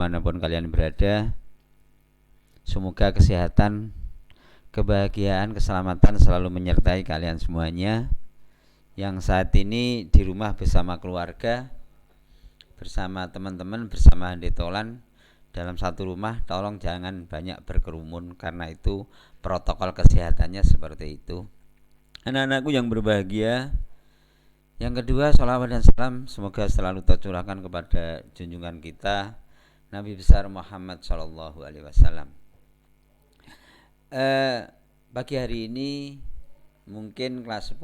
dimanapun kalian berada. Semoga kesehatan, kebahagiaan, keselamatan selalu menyertai kalian semuanya. Yang saat ini di rumah bersama keluarga, bersama teman-teman, bersama handetolan dalam satu rumah, tolong jangan banyak berkerumun karena itu protokol kesehatannya seperti itu. Anak-anakku yang berbahagia, yang kedua, sholawat dan salam semoga selalu tercurahkan kepada junjungan kita Nabi besar Muhammad Shallallahu Alaihi Wasallam. Pagi hari ini mungkin kelas 10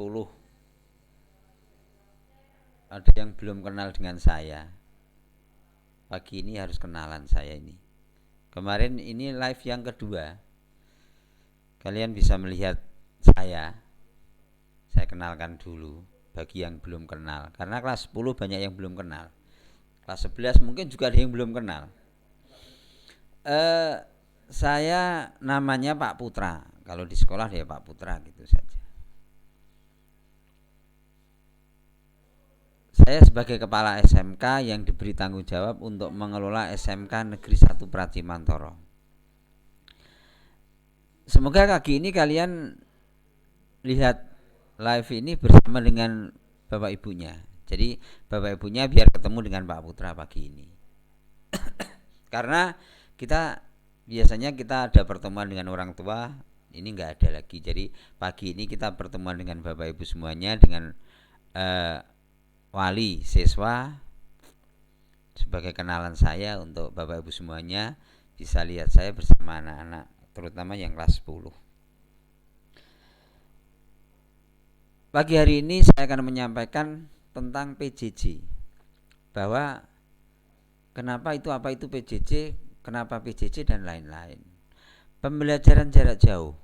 ada yang belum kenal dengan saya. Pagi ini harus kenalan saya ini. Kemarin ini live yang kedua. Kalian bisa melihat saya kenalkan dulu bagi yang belum kenal. Karena kelas 10 banyak yang belum kenal. Kelas 11 mungkin juga ada yang belum kenal. Saya namanya Pak Putra. Kalau di sekolah dia Pak Putra gitu saja. Saya sebagai kepala SMK yang diberi tanggung jawab untuk mengelola SMK Negeri 1 Pracimantoro. Semoga kali ini kalian lihat live ini bersama dengan Bapak Ibunya. Jadi Bapak Ibunya biar ketemu dengan Pak Putra pagi ini. Karena biasanya kita ada pertemuan dengan orang tua, ini nggak ada lagi. Jadi pagi ini kita pertemuan dengan Bapak Ibu semuanya, dengan wali siswa sebagai kenalan saya untuk Bapak Ibu semuanya bisa lihat saya bersama anak-anak, terutama yang kelas 10. Pagi hari ini saya akan menyampaikan tentang PJJ, bahwa kenapa itu, apa itu PJJ, kenapa PJJ dan lain-lain. Pembelajaran jarak jauh.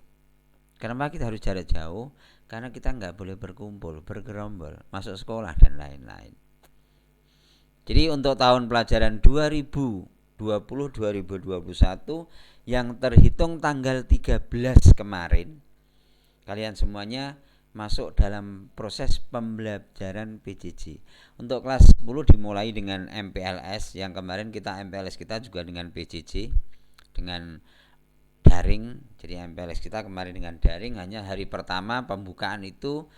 Kenapa kita harus jarak jauh? Karena kita nggak boleh berkumpul, bergerombol, masuk sekolah dan lain-lain. Jadi untuk tahun pelajaran 2020-2021 yang terhitung tanggal 13 kemarin, kalian semuanya masuk dalam proses pembelajaran PJJ. Untuk kelas 10 dimulai dengan MPLS, yang kemarin MPLS kita juga dengan PJJ, dengan daring. Jadi MPLS kita kemarin dengan daring, hanya hari pertama pembukaan itu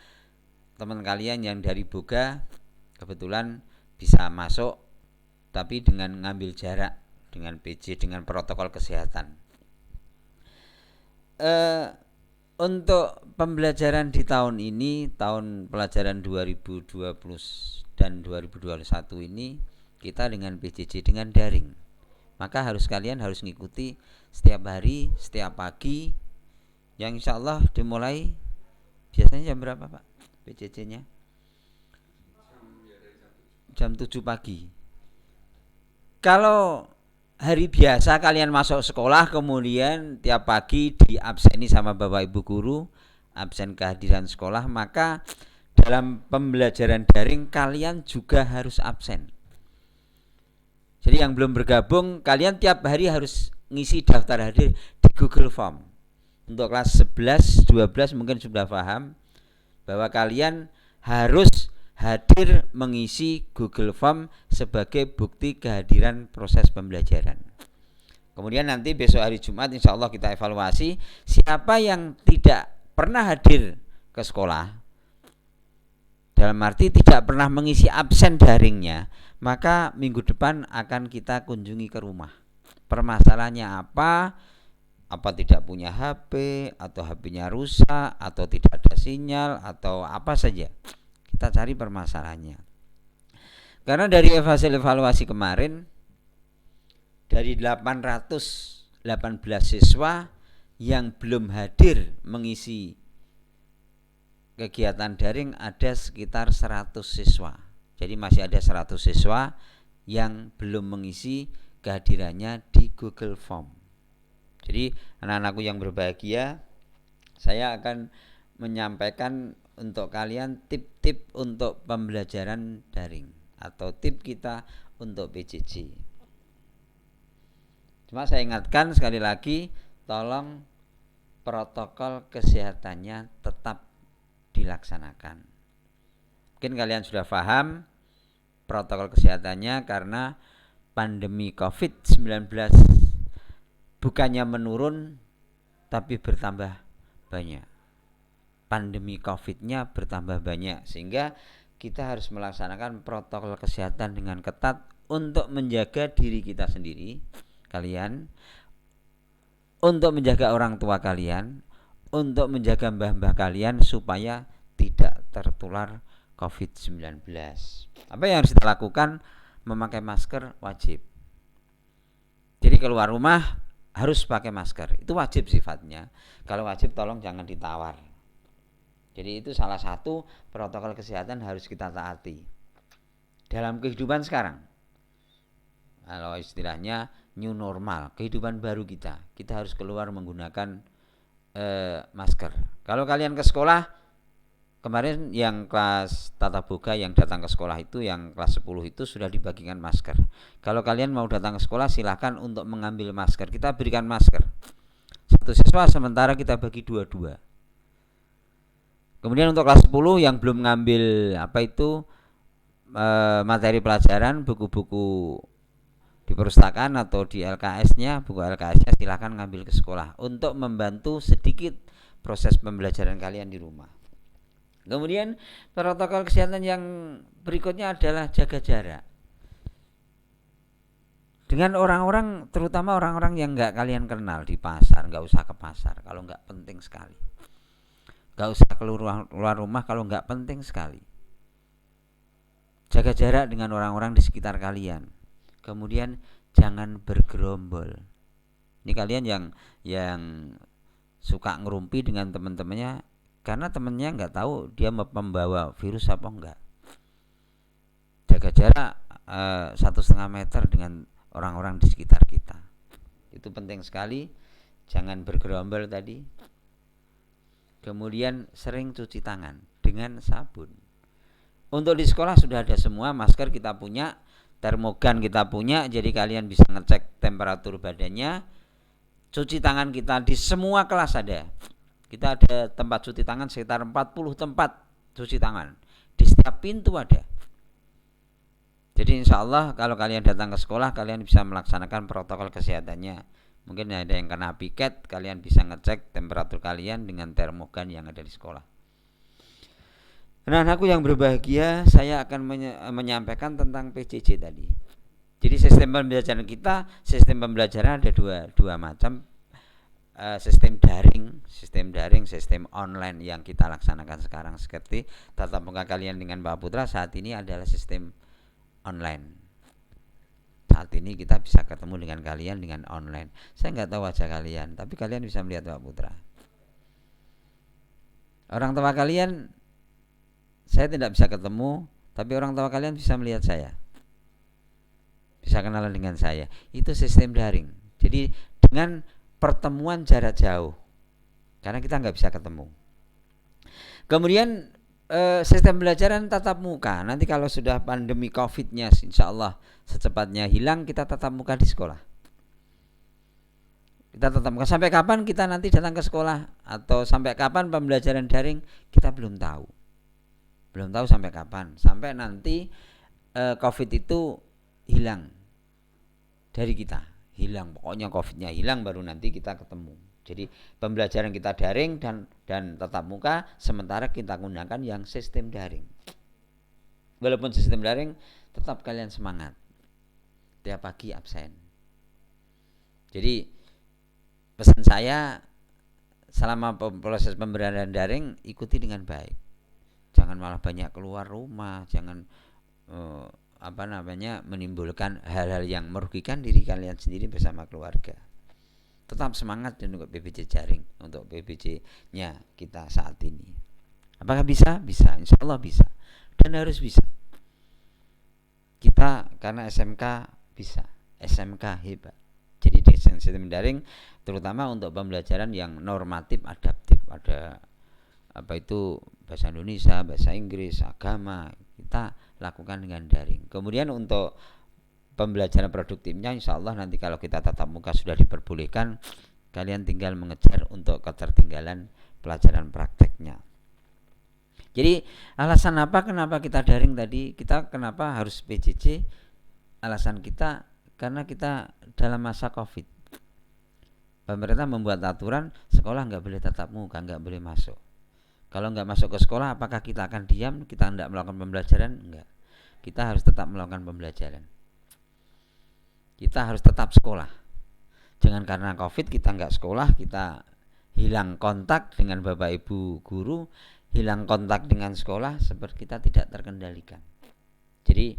teman kalian yang dari Boga kebetulan bisa masuk, tapi dengan ngambil jarak dengan PJ, dengan protokol kesehatan. Untuk pembelajaran di tahun ini, tahun pelajaran 2020 dan 2021 ini kita dengan PJJ, dengan daring. Maka kalian harus ngikuti setiap hari, setiap pagi, yang insya Allah dimulai biasanya jam berapa Pak PJJ-nya? Jam 7 pagi. Kalau hari biasa kalian masuk sekolah, kemudian tiap pagi diabseni sama Bapak Ibu guru, absen kehadiran sekolah, maka dalam pembelajaran daring kalian juga harus absen. Jadi yang belum bergabung, kalian tiap hari harus ngisi daftar hadir di Google Form. Untuk kelas 11, 12 mungkin sudah paham bahwa kalian harus hadir mengisi Google Form sebagai bukti kehadiran proses pembelajaran. Kemudian nanti besok hari Jumat insya Allah kita evaluasi siapa yang tidak pernah hadir ke sekolah, dalam arti tidak pernah mengisi absen daringnya, maka minggu depan akan kita kunjungi ke rumah. Permasalahannya apa? Apa tidak punya HP, atau HP-nya rusak, atau tidak ada sinyal, atau apa saja. Kita cari permasalahannya. Karena dari evaluasi kemarin, dari 818 siswa yang belum hadir mengisi kegiatan daring ada sekitar 100 siswa. Jadi masih ada 100 siswa yang belum mengisi kehadirannya di Google Form. Jadi anak-anakku yang berbahagia, saya akan menyampaikan untuk kalian tip-tip untuk pembelajaran daring atau tip kita untuk PJJ. Cuma saya ingatkan sekali lagi, tolong protokol kesehatannya tetap dilaksanakan. Mungkin kalian sudah paham protokol kesehatannya karena pandemi COVID-19 bukannya menurun tapi bertambah banyak. Pandemi COVID-nya bertambah banyak sehingga kita harus melaksanakan protokol kesehatan dengan ketat untuk menjaga diri kita sendiri, kalian, untuk menjaga orang tua kalian, untuk menjaga mbah-mbah kalian supaya tidak tertular COVID-19. Apa yang harus kita lakukan? Memakai masker wajib. Jadi keluar rumah harus pakai masker. Itu wajib sifatnya. Kalau wajib tolong jangan ditawar. Jadi itu salah satu protokol kesehatan harus kita taati dalam kehidupan sekarang. Kalau istilahnya new normal, kehidupan baru kita harus keluar menggunakan masker. Kalau kalian ke sekolah, kemarin yang kelas tata boga yang datang ke sekolah itu, yang kelas 10 itu sudah dibagikan masker. Kalau kalian mau datang ke sekolah silahkan untuk mengambil masker. Kita berikan masker. Satu siswa sementara kita bagi 2-2. Kemudian untuk kelas 10 yang belum ngambil materi pelajaran, buku-buku di perpustakaan atau di LKS-nya, buku LKS-nya silakan ngambil ke sekolah untuk membantu sedikit proses pembelajaran kalian di rumah. Kemudian protokol kesehatan yang berikutnya adalah jaga jarak dengan orang-orang, terutama orang-orang yang nggak kalian kenal di pasar. Nggak usah ke pasar kalau nggak penting sekali. Nggak usah keluar rumah kalau nggak penting sekali. Jaga jarak dengan orang-orang di sekitar kalian. Kemudian jangan bergerombol. Ini kalian yang suka ngerumpi dengan teman-temannya, karena temannya nggak tahu dia membawa virus apa enggak. Jaga jarak 1,5 meter dengan orang-orang di sekitar kita. Itu penting sekali. Jangan bergerombol tadi. Kemudian sering cuci tangan dengan sabun. Untuk di sekolah sudah ada semua, masker kita punya, termogan kita punya, jadi kalian bisa ngecek temperatur badannya. Cuci tangan kita di semua kelas ada. Kita ada tempat cuci tangan sekitar 40 tempat cuci tangan. Di setiap pintu ada. Jadi insya Allah kalau kalian datang ke sekolah, kalian bisa melaksanakan protokol kesehatannya. Mungkin ada yang kena piket, kalian bisa ngecek temperatur kalian dengan termogan yang ada di sekolah. Anak-anakku yang berbahagia, saya akan menyampaikan tentang PJJ tadi. Jadi sistem pembelajaran kita, sistem pembelajaran ada dua macam. Sistem daring, sistem online yang kita laksanakan sekarang, seperti tatap muka kalian dengan Pak Putra saat ini adalah sistem online. Saat ini kita bisa ketemu dengan kalian dengan online. Saya nggak tahu wajah kalian, tapi kalian bisa melihat Pak Putra. Orang tua kalian saya tidak bisa ketemu, tapi orang tua kalian bisa melihat saya, bisa kenalan dengan saya. Itu sistem daring. Jadi dengan pertemuan jarak jauh, karena kita nggak bisa ketemu. Kemudian sistem pembelajaran tatap muka. Nanti kalau sudah pandemi COVID-nya insya Allah secepatnya hilang, kita tatap muka di sekolah. Kita tatap muka. Sampai kapan kita nanti datang ke sekolah, atau sampai kapan pembelajaran daring, kita belum tahu. Belum tahu sampai kapan. Sampai nanti COVID itu hilang dari kita. Hilang, pokoknya COVID-nya hilang baru nanti kita ketemu. Jadi pembelajaran kita daring dan tatap muka, sementara kita gunakan yang sistem daring. Walaupun sistem daring, tetap kalian semangat. Tiap pagi absen. Jadi pesan saya, selama proses pembelajaran daring, ikuti dengan baik. Jangan malah banyak keluar rumah, jangan menimbulkan hal-hal yang merugikan diri kalian sendiri bersama keluarga. Tetap semangat dan untuk PBJ jaring, untuk PBJ-nya kita saat ini. Apakah bisa? Bisa, insya Allah bisa. Dan harus bisa. Kita karena SMK bisa, SMK hebat. Jadi di sistem daring, terutama untuk pembelajaran yang normatif, adaptif, ada bahasa Indonesia, bahasa Inggris, agama, kita lakukan dengan daring. Kemudian untuk pembelajaran produktifnya, insya Allah nanti kalau kita tatap muka sudah diperbolehkan, kalian tinggal mengejar untuk ketertinggalan pelajaran prakteknya. Jadi alasan apa kenapa kita daring tadi, kita kenapa harus PJJ? Alasan kita karena kita dalam masa COVID. Pemerintah membuat aturan sekolah nggak boleh tatap muka, nggak boleh masuk. Kalau nggak masuk ke sekolah, apakah kita akan diam? Kita tidak melakukan pembelajaran? Enggak. Kita harus tetap melakukan pembelajaran. Kita harus tetap sekolah. Jangan karena COVID kita nggak sekolah, kita hilang kontak dengan Bapak Ibu guru, hilang kontak dengan sekolah, seperti kita tidak terkendalikan. Jadi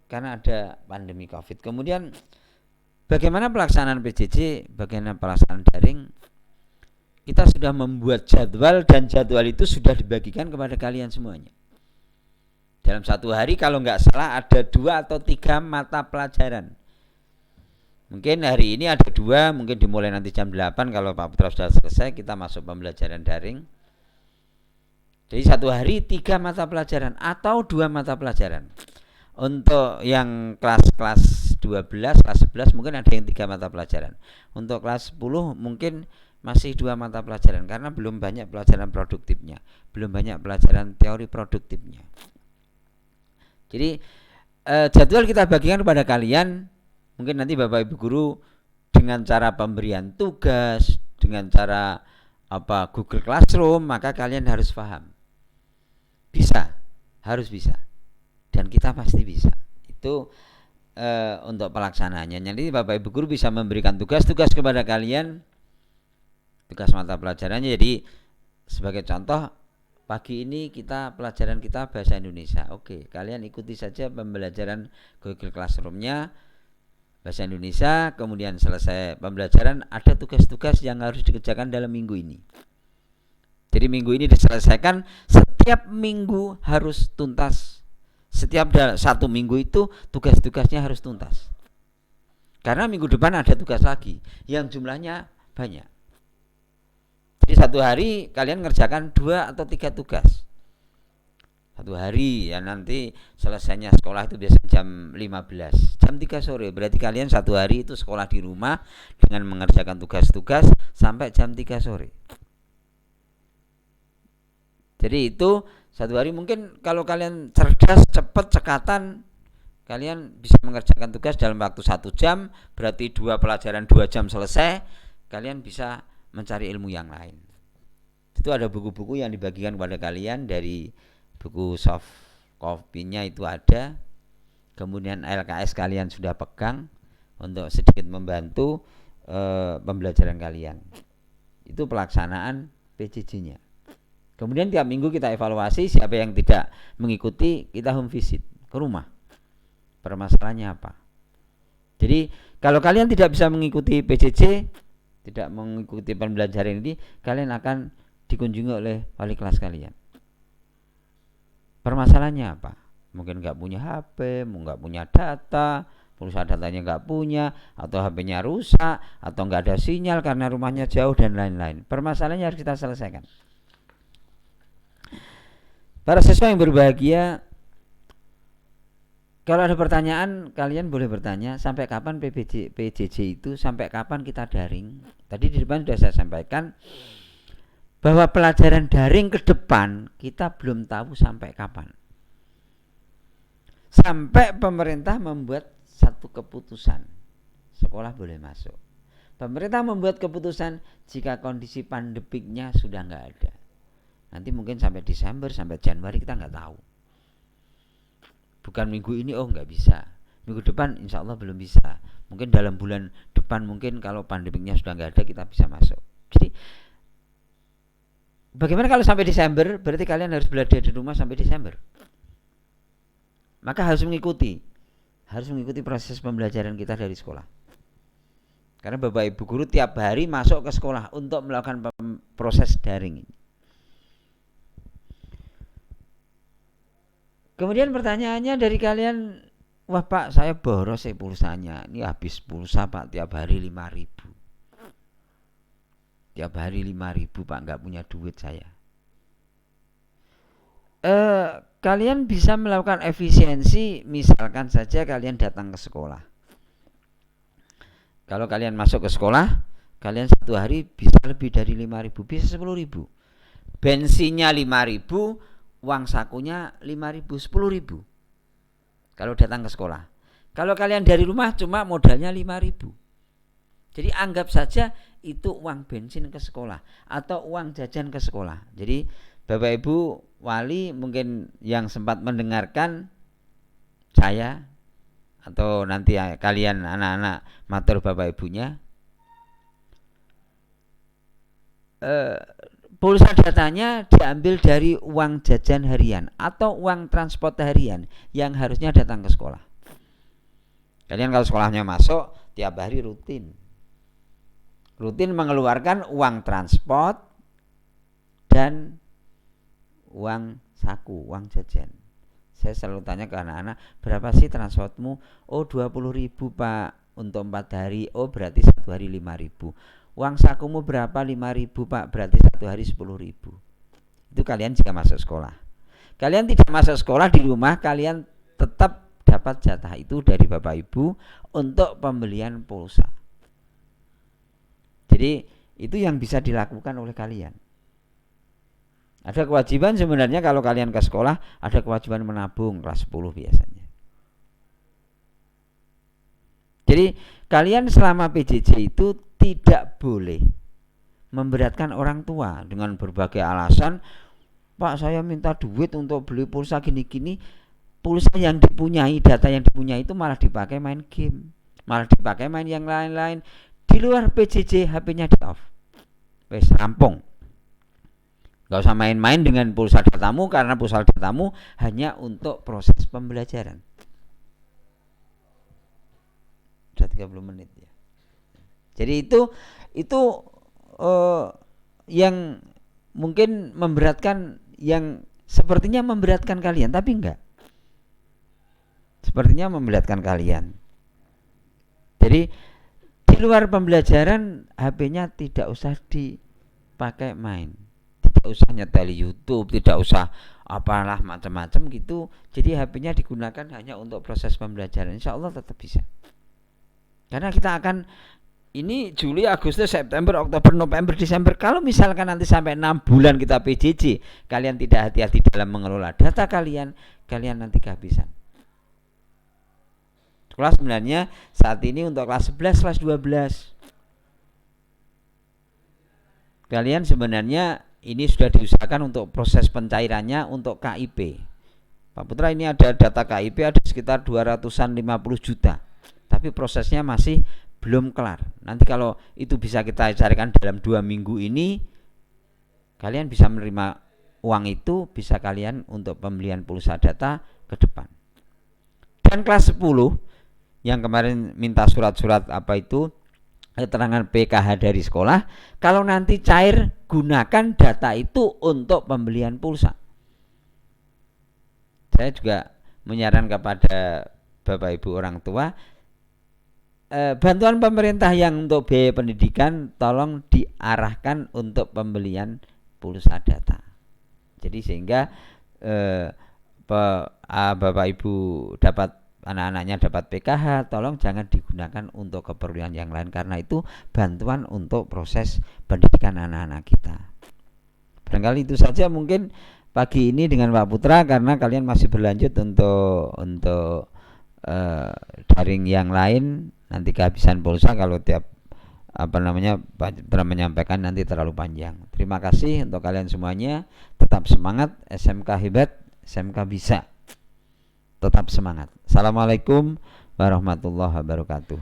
karena ada pandemi COVID. Kemudian bagaimana pelaksanaan PJJ, bagaimana pelaksanaan daring? Kita sudah membuat jadwal dan jadwal itu sudah dibagikan kepada kalian semuanya. Dalam satu hari kalau nggak salah ada 2 atau 3 mata pelajaran. Mungkin hari ini ada 2, mungkin dimulai nanti jam 8 kalau Pak Putra sudah selesai kita masuk pembelajaran daring. Jadi satu hari 3 mata pelajaran atau 2 mata pelajaran. Untuk yang kelas 12, kelas 11 mungkin ada yang 3 mata pelajaran. Untuk kelas 10 mungkin masih 2 mata pelajaran karena belum banyak pelajaran produktifnya, belum banyak pelajaran teori produktifnya. Jadi jadwal kita bagikan kepada kalian. Mungkin nanti Bapak Ibu guru dengan cara pemberian tugas, dengan cara Google Classroom, maka kalian harus paham. Bisa, harus bisa. Dan kita pasti bisa. Itu untuk pelaksanaannya. Nanti Bapak Ibu guru bisa memberikan tugas-tugas kepada kalian, tugas mata pelajarannya. Jadi sebagai contoh, pagi ini pelajaran kita bahasa Indonesia. Oke, kalian ikuti saja pembelajaran Google Classroom-nya bahasa Indonesia. Kemudian selesai pembelajaran ada tugas-tugas yang harus dikerjakan dalam minggu ini. Jadi minggu ini diselesaikan, setiap minggu harus tuntas. Setiap 1 minggu itu tugas-tugasnya harus tuntas. Karena minggu depan ada tugas lagi yang jumlahnya banyak. Jadi satu hari kalian ngerjakan 2 atau 3 tugas. Satu hari ya, nanti selesainya sekolah itu biasanya jam 15, jam 3 sore. Berarti kalian satu hari itu sekolah di rumah dengan mengerjakan tugas-tugas sampai jam 3 sore. Jadi itu satu hari. Mungkin kalau kalian cerdas, cepat, cekatan, kalian bisa mengerjakan tugas dalam waktu 1 jam. Berarti 2 pelajaran 2 jam selesai. Kalian bisa mencari ilmu yang lain. Itu ada buku-buku yang dibagikan kepada kalian. Dari buku soft copy-nya itu ada. Kemudian LKS kalian sudah pegang untuk sedikit membantu pembelajaran kalian. Itu pelaksanaan PJJ-nya. Kemudian tiap minggu kita evaluasi, siapa yang tidak mengikuti kita home visit ke rumah. Permasalahannya apa? Jadi kalau kalian tidak bisa mengikuti PJJ, tidak mengikuti pembelajaran ini, kalian akan dikunjungi oleh wali kelas kalian. Permasalahannya apa? Mungkin nggak punya HP, nggak punya data, pulsa datanya nggak punya, atau HP-nya rusak, atau nggak ada sinyal karena rumahnya jauh dan lain-lain. Permasalahannya harus kita selesaikan. Para siswa yang berbahagia, kalau ada pertanyaan kalian boleh bertanya. Sampai kapan PJJ itu, sampai kapan kita daring? Tadi di depan sudah saya sampaikan bahwa pelajaran daring ke depan kita belum tahu sampai kapan. Sampai pemerintah membuat satu keputusan, sekolah boleh masuk. Pemerintah membuat keputusan jika kondisi pandemiknya sudah nggak ada. Nanti mungkin sampai Desember, sampai Januari kita nggak tahu. Bukan minggu ini, nggak bisa. Minggu depan insya Allah belum bisa. Mungkin dalam bulan depan, mungkin kalau pandemiknya sudah nggak ada, kita bisa masuk. Jadi bagaimana kalau sampai Desember? Berarti kalian harus belajar di rumah sampai Desember. Maka harus mengikuti proses pembelajaran kita dari sekolah. Karena Bapak Ibu guru tiap hari masuk ke sekolah untuk melakukan proses daring ini. Kemudian pertanyaannya dari kalian, wah Pak, saya boros pulsanya. Ini habis pulsa Pak, tiap hari 5.000. Tiap hari 5.000 Pak, nggak punya duit saya. Kalian bisa melakukan efisiensi, misalkan saja kalian datang ke sekolah. Kalau kalian masuk ke sekolah, kalian satu hari bisa lebih dari 5.000, bisa 10.000. Bensinnya 5.000, uang sakunya 5.000, 10.000. Kalau datang ke sekolah, Kalau kalian dari rumah cuma modalnya 5.000. Jadi anggap saja itu uang bensin ke sekolah atau uang jajan ke sekolah. Jadi Bapak Ibu wali mungkin yang sempat mendengarkan saya atau nanti kalian anak-anak matur Bapak Ibunya, pulsa datanya diambil dari uang jajan harian atau uang transport harian yang harusnya datang ke sekolah. Kalian kalau sekolahnya masuk tiap hari rutin mengeluarkan uang transport dan uang saku, uang jajan. Saya selalu tanya ke anak-anak, berapa sih transportmu? Oh 20.000 Pak, untuk 4 hari. Oh berarti 1 hari 5.000. Uang sakumu berapa? 5.000 Pak, berarti 1 hari 10.000. Itu kalian jika masuk sekolah. Kalian tidak masuk sekolah, di rumah kalian tetap dapat jatah itu dari Bapak Ibu untuk pembelian pulsa. Jadi itu yang bisa dilakukan oleh kalian. Ada kewajiban sebenarnya kalau kalian ke sekolah, ada kewajiban menabung kelas 10 biasanya. Jadi kalian selama PJJ itu tidak boleh memberatkan orang tua dengan berbagai alasan. Pak, saya minta duit untuk beli pulsa gini-gini. Pulsa yang dipunyai, data yang dipunyai itu malah dipakai main game, malah dipakai main yang lain-lain. Di luar PJJ HP-nya di off. Wes rampung. Gak usah main-main dengan pulsa datamu, karena pulsa datamu hanya untuk proses pembelajaran. Sudah 30 menit ya. Jadi itu yang mungkin memberatkan, yang sepertinya memberatkan kalian, tapi enggak. Sepertinya memberatkan kalian. Jadi di luar pembelajaran HP-nya tidak usah dipakai main. Tidak usah nyeteli YouTube, tidak usah apalah macam-macam gitu. Jadi HP-nya digunakan hanya untuk proses pembelajaran. Insya Allah tetap bisa. Karena kita akan ini Juli, Agustus, September, Oktober, November, Desember. Kalau misalkan nanti sampai 6 bulan kita PJJ, kalian tidak hati-hati dalam mengelola data kalian nanti kehabisan. Kelas sebenarnya saat ini untuk kelas 11, kelas 12. Kalian sebenarnya ini sudah diusahakan untuk proses pencairannya untuk KIP. Pak Putra, ini ada data KIP ada sekitar 250 juta. Tapi prosesnya masih belum kelar. Nanti kalau itu bisa kita carikan dalam 2 minggu ini, kalian bisa menerima uang itu, bisa kalian untuk pembelian pulsa data ke depan. Dan kelas 10 yang kemarin minta surat-surat apa itu, keterangan PKH dari sekolah, kalau nanti cair gunakan data itu untuk pembelian pulsa. Saya juga menyarankan kepada Bapak Ibu orang tua, bantuan pemerintah yang untuk biaya pendidikan tolong diarahkan untuk pembelian pulsa data. Jadi sehingga Bapak Ibu dapat, anak-anaknya dapat PKH, tolong jangan digunakan untuk keperluan yang lain, karena itu bantuan untuk proses pendidikan anak-anak kita. Barangkali itu saja mungkin pagi ini dengan Pak Putra, karena kalian masih berlanjut untuk daring yang lain. Nanti kehabisan pulsa kalau tiap menyampaikan nanti terlalu panjang. Terima kasih untuk kalian semuanya. Tetap semangat, SMK hebat, SMK bisa. Tetap semangat. Assalamualaikum warahmatullahi wabarakatuh.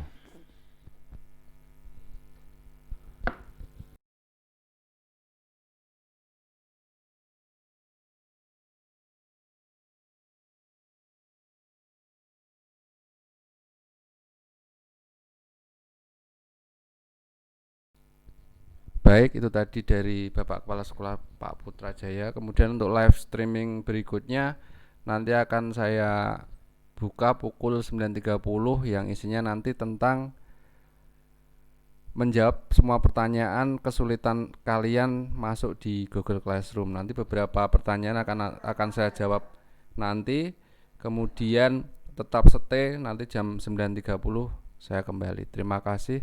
Baik, itu tadi dari Bapak Kepala Sekolah Pak Putra Jaya. Kemudian untuk live streaming berikutnya nanti akan saya buka pukul 9.30 yang isinya nanti tentang menjawab semua pertanyaan kesulitan kalian masuk di Google Classroom. Nanti beberapa pertanyaan akan saya jawab nanti. Kemudian tetap stay, nanti jam 9.30 saya kembali. Terima kasih.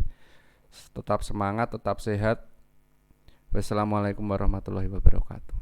Tetap semangat, tetap sehat. Wassalamualaikum warahmatullahi wabarakatuh.